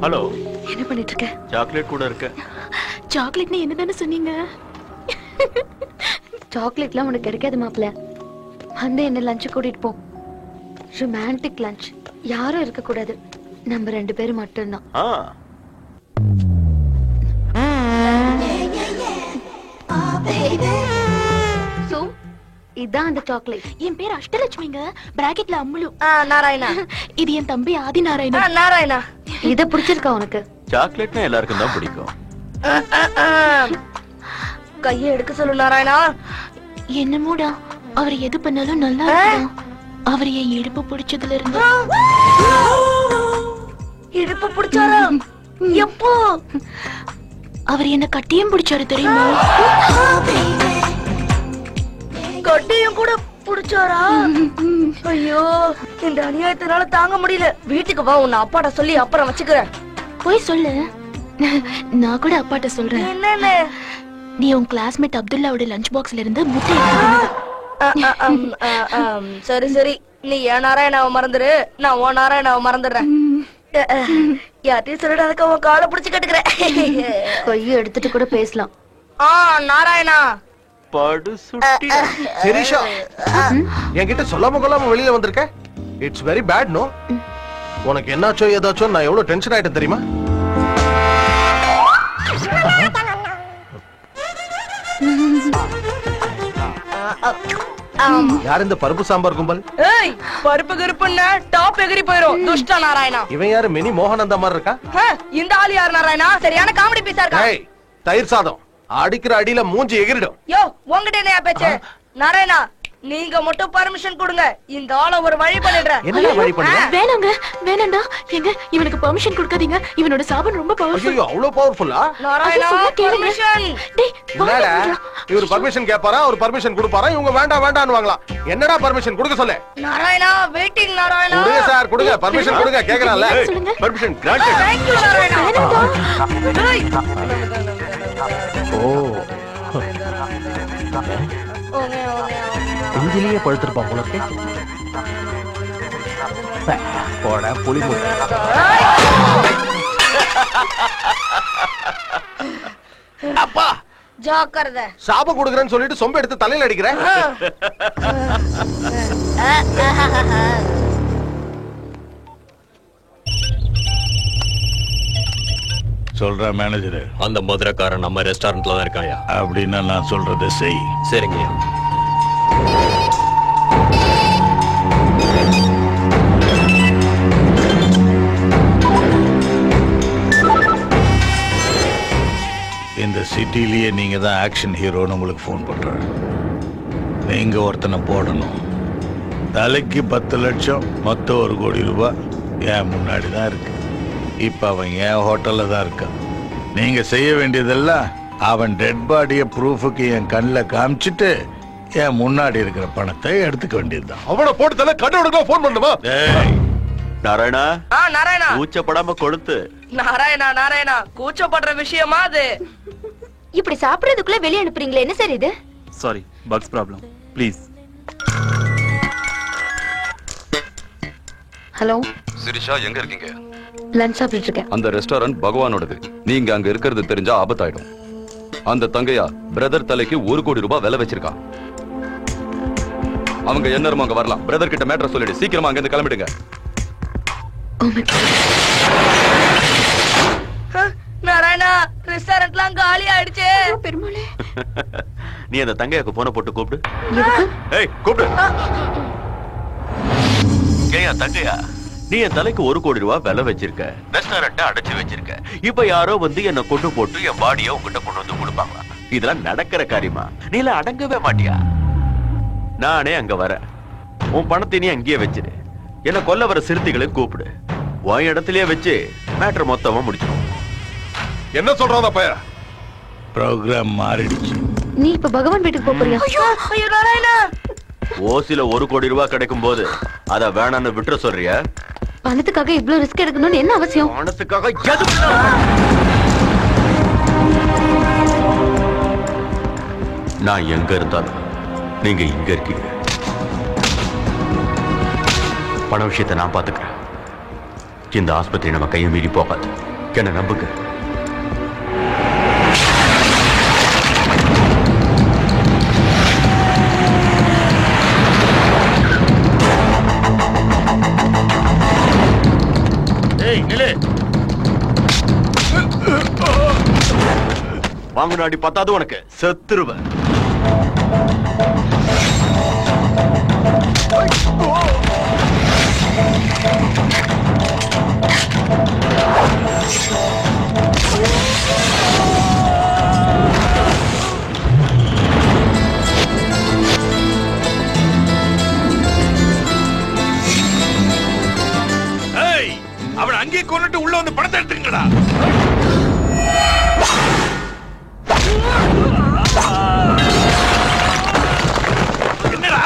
Hello, என்ன பண்ணிட்டு இருக்க? சாக்லேட் கூட இருக்கு. சாக்லேட்னு என்னதானே சொன்னீங்க? சாக்லேட்லாம் உனக்கு கிடைக்காது மாப்ள. வந்து என்ன லஞ்ச் கூட்டிட்டு போ. Romantic lunch. யாரும் இருக்க கூடாது, நம்ம 2 பேரும் மட்டும்தான். சோ இதான் அந்த சாக்லேட். என் பேர் அஷ்டலட்சுமிங்க, பிராக்கெட்ல அம்முலு. நாராயணா. இது என் தம்பி ஆதி நாராயணா. நாராயணா, இத பிடிச்சிருக்கா உனக்கு? சாக்லேட்னா எல்லாருக்கும் தான் பிடிக்கும். கையை எடுக்க சொல்லு நாராயணா. என்னமோடா, அவர் எது பண்ணாலும் நல்லா இருக்கும். அவர் என் இடுப்பு பிடிச்சதுல இருந்து. இடுப்பு பிடிச்சாரா? எப்போ? அவர் என்ன கட்டியும் பிடிச்சாரு தெரியுமா? கட்டியும் கூட பிடிச்சாரா? ஐயோ, இந்த அநியாயத்தினால தாங்க முடியல. வீட்டுக்கு வா, உன்னை அப்பாட்ட சொல்லி அப்புறம் வச்சுக்கிறேன். போய் சொல்லு, நான் கூட அப்பாட்ட சொல்றேன். என்னன்னு? நீ உன் கிளாஸ்மேட் அப்துல்லாவோட லஞ்ச் பாக்ஸ்ல இருந்து முட்டை. சரி சரி, நீ ஏன் நாராயணாவை மறந்துரு, நான் உன் நாராயணாவை மறந்துடுறேன். யார்ட்டையும் சொல்லிடாதக்க, உன் காலை பிடிச்சு கட்டுக்கிறேன். கையை எடுத்துட்டு கூட பேசலாம். நாராயணா. படு சுட்டி. சிரிஷா, என்கிட்ட சொல்லாம கொள்ளாம வெளியில வந்திருக்க. It's very bad. நோ, உனக்கு என்னாச்சோ ஏதாச்சோ நான் எவ்வளவு டென்ஷன் ஆயிட்டேன் தெரியுமா? யார் இந்த பருப்பு சாம்பார் கும்பல்? ஏய், பருப்பு கருப்புன்னா டாப் எகிரி போயிரும். துஷ்ட நாராயணா. இவன் யாரு? மினி மோகனந்தா மாதிரி இருக்கா? இந்த ஆளு யார் நாராயணா? சரியான காமெடி பீஸா இருக்கா? ஏய், தயிர் சாதம் அடிக்கிற அடியில மூஞ்சி எகிரிடும். யோ, உங்ககிட்ட என்ன பேச்சு? நாராயணா, நீங்க மட்டும் பர்மிஷன் கொடுங்க, இந்த ஆளை ஒரு வழி பண்ணிடுறேன். என்ன வழி பண்ணுங்க? வேணாங்க, வேணாண்டா. எங்க இவனுக்கு பெர்மிஷன் கொடுக்காதீங்க. இவனோட சாபம் ரொம்ப பவர்ஃபுல். ஐயோ, அவ்வளவு பவர்ஃபுல்லா? நாராயணா, பர்மிஷன். டேய், என்னடா இவர் பர்மிஷன் கேட்பாரா, அவர் பர்மிஷன் கொடுப்பாரா? இவங்க வேண்டாம் வேண்டாம்னுவாங்களா? என்னடா பர்மிஷன் கொடுக்க சொல்லு. நாராயணா, வெயிட்டிங் நாராயணா. கொடுங்க சார், கொடுங்க பர்மிஷன் கொடுங்க. கேக்குறான்ல, permission granted. Thank you Narayana. ஏய், ஓ, ஓகே ஓகே. இஞ்சிலேயே படுத்திருப்பான் போல இருக்கு. போட புளி முட்டை. அப்பா, ஜாக்கிரதை. சாபம் கொடுக்கறேன்னு சொல்லிட்டு சொம்ப எடுத்து தலையில அடிக்கிறேன். சொல்ற மேனேஜர், அந்த மதுரைக்காரன் நம்ம ரெஸ்டாரண்ட்ல தான் இருக்காயா? அப்படின்னா நான் சொல்றதை செய். சரிங்கய்யா. இந்த சிட்டிலேயே நீங்க தான் ஆக்ஷன் ஹீரோன்னு உங்களுக்கு ஃபோன் பண்றேன். நீங்க ஒருத்தனை போடணும். தலைக்கு 10 லட்சம், மொத்தம் 1 கோடி ரூபாய் என் முன்னாடி தான் இருக்கு. இப்ப அவன் என் ஹோட்டல்ல தான் இருக்கான். நீங்க செய்ய வேண்டியதெல்லாம் அவன் டெட் பாடிய ப்ரூஃபுக்கு என் கண்ணில் காமிச்சிட்டு என் முன்னாடி இருக்கிற பணத்தை எடுத்துக்க வேண்டியதுதான். அவனை போட்டு தலை கண்ணோட போன் பண்ணுமா? நாராயணா, நாராயணா, கூச்சப்படாம கொடுத்து. நாராயணா, நாராயணா, கூச்சப்படுற விஷயமா அது? இப்படி சாப்பிடுறதுக்குள்ள வெளிய அனுப்புறீங்களே, என்ன சார் இது? Sorry, bugs problem. Please. Hello Sirisha, எங்க இருக்கீங்க? லஞ்ச் சாப்பிட்டு இருக்கேன். அந்த ரெஸ்டாரண்ட் பகவானோடது. நீங்க அங்க இருக்கிறது தெரிஞ்சா ஆபத்தாயிடும். அந்த தங்கையா பிரதர் தலைக்கு 1 கோடி ரூபாய் விலை வச்சிருக்கா. அவங்க என்னரும் அங்க வரலாம். பிரதர் கிட்ட மேட்டர் சொல்லிடு. சீக்கிரமா அங்க இருந்து கிளம்பிடுங்க. நாராயணா, ரெஸ்டாரண்ட்லாம் காலி ஆயிடுச்சே. பெருமாளே, நீ அந்த தங்கையாக்கு போன போட்டு கூப்பிடு. எதுக்கு? ஏய், கூப்பிடு. கேயா தங்கையா, நீ என் தலைக்கு 1 கோடி ரூபாய் விலை வச்சிருக்க, ரெஸ்டாரண்ட அடைச்சு வச்சிருக்க. இப்ப யாரோ வந்து என்ன கொண்டு போட்டு என் பாடிய உங்ககிட்ட கொண்டு வந்து கொடுப்பாங்களா? இதெல்லாம் நடக்கிற காரியமா? நீ எல்லாம் அடங்கவே மாட்டியா? நானே அங்க வர, உன் பணத்தை நீ அங்கேயே வச்சிரு. என்ன கொல்ல வர சிறுத்தைகளை கூப்பிடு. உன் இடத்திலேயே வச்சு மேட்டர் மொத்தமா முடிச்சிடும். என்ன சொல்றான் பைய? ப்ரோக்ராம் மாறிடுச்சு. நீ இப்ப பகவான் வீட்டுக்கு போறியா? ஐயோ நாராயணா, ஓசில 1 கோடி ரூபாய் கிடைக்கும் போது அத வேணான்னு விட்டுற சொல்றியா? பணத்துக்காக இவ்ளோ ரிஸ்க் எடுக்கணும்னு என்ன அவசியம்? பணத்துக்காக நான் எங்க இருந்தாலும் நீங்க இங்க இருக்கீங்க. பண விஷயத்தை நான் பாத்துக்கிறேன். இந்த ஆஸ்பத்திரி நம்ம கையை மீறி போகாது. என்ன நம்புங்க. வாங்கினாடி பத்தாது உனக்கு, செத்துருவ. அவன் அங்கே கொண்டுட்டு உள்ள வந்து பணத்தை எடுத்துக்கடா. என்னடா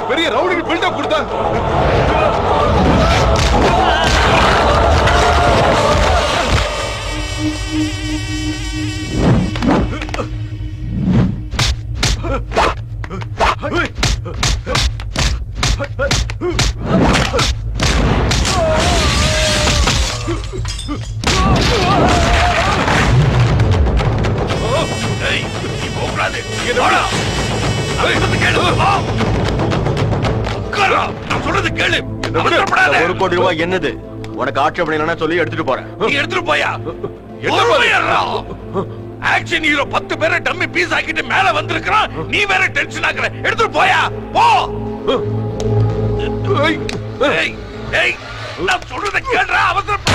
பெரிய ரவுடிக்கு பில்டப் கொடுத்தா ஒரு கோடி ரூபாய் என்னது உனக்கு ஆட்சேபணம் இல்லைன்னா சொல்லி எடுத்துட்டு போறேன். எடுத்துட்டு போயா? ஆக்ஷன் ஹீரோ 10 பேரை டம்மி பீஸ் ஆக்கிட்டு மேல வந்திருக்கான். நீ வேற டென்ஷன் ஆக்குற. எடுத்துட்டு போயா? போ. ஏய் ஏய் நான் சொல்றத கேளுடா. அவசரம்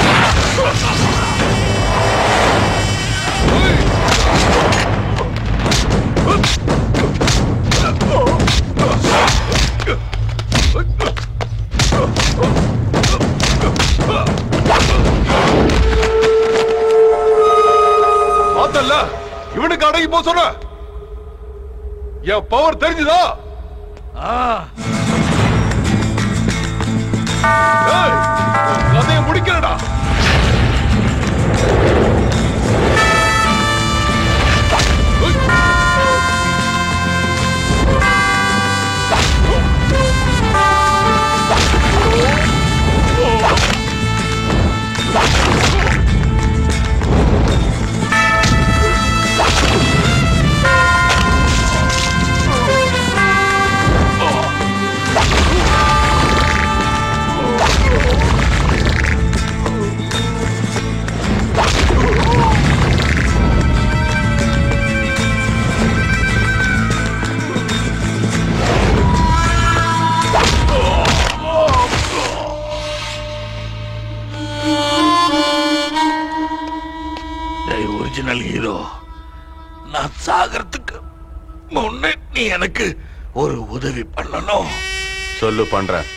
பார்த்தல்ல, இவனுக்கு அடங்கி போ சொன்ன. என் பவர் தெரிஞ்சுதா? கதையை முடிக்கிறடா. ஒரிஜினல் ஹீரோ, நான் சாகறதுக்கு முன்னே நீ எனக்கு ஒரு உதவி பண்ணணும். சொல்லு, பண்றேன்.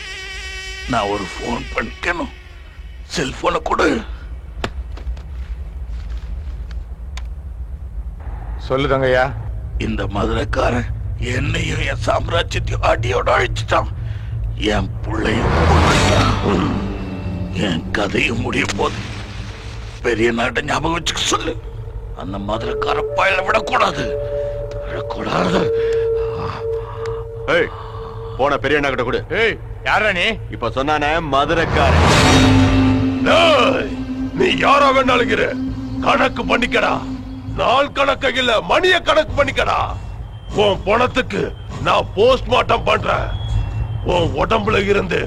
நான் ஒரு போன் பண்ணிக்கணும். செல்போனை கொடு. சொல்லுதங்கய்யா. இந்த மதுரைக்காரன் என்னையும் என் சாம்ராஜ்யத்தையும் அடியோட அழிச்சிட்டான். என் பிள்ளையும் என் கதையும் முடிய போது. பெரிய நாட்டை ஞாபகம் வச்சுக்க சொல்லு. அந்த மதுரைக்கார பயல விடக்கூடாது. ஏய், போன பெரிய அண்ணா கிட்ட கொடு. ஏய், யாரா நீ? இப்ப சொன்னானே மதுரைக்காரன். நீ யாரா வேணாலுங்கிற கணக்கு பண்ணிக்கடா. நாள் கணக்கு இல்ல, மணிய கணக்கு பண்ணிக்கடா. உன் பணத்துக்கு நான் போஸ்ட்மார்ட்டம் பண்றேன். உன் உடம்புல இருந்து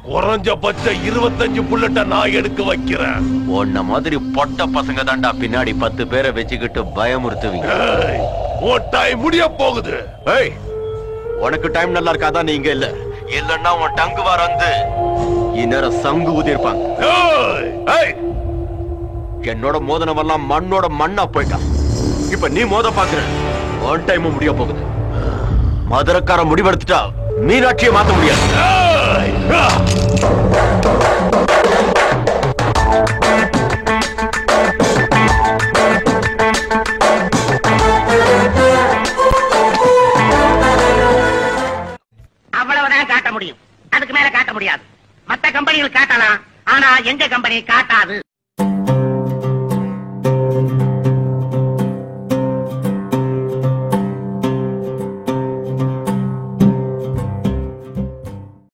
குறைஞ்சபட்சம் 25 புல்லட்ட நான் எடுக்க வைக்கிறேன். உன்ன மாதிரி பொட்ட பசங்க தான்டா பின்னாடி 10 பேரை வச்சுக்கிட்டு பயமுறுத்துவீங்க. ஏய், உன் டைம் முடிய போகுது. ஏய், உனக்கு டைம் நல்லா இருக்காதான் நீங்க இல்ல இல்லன்னா உன் டங்கு வார வந்து இந்நேரம் சங்கு ஊதிருப்பாங்க. ஏய், ஏய், என்னோட மோதனவெல்லாம் மண்ணோட மண்ணா போயிட்டான். இப்ப நீ மோத பாக்குற ஒன் டைம் முடிய போகுது. மதுரக்கார முடிவெடுத்துட்டா மீனாட்சியை மாத்த முடியாது. ஏய், ஆ. அவ்வளவுதான் காட்ட முடியும், அதுக்கு மேல காட்ட முடியாது. மத்த கம்பெனிகள் காட்டலாம், ஆனா எங்க கம்பெனி காட்டாது.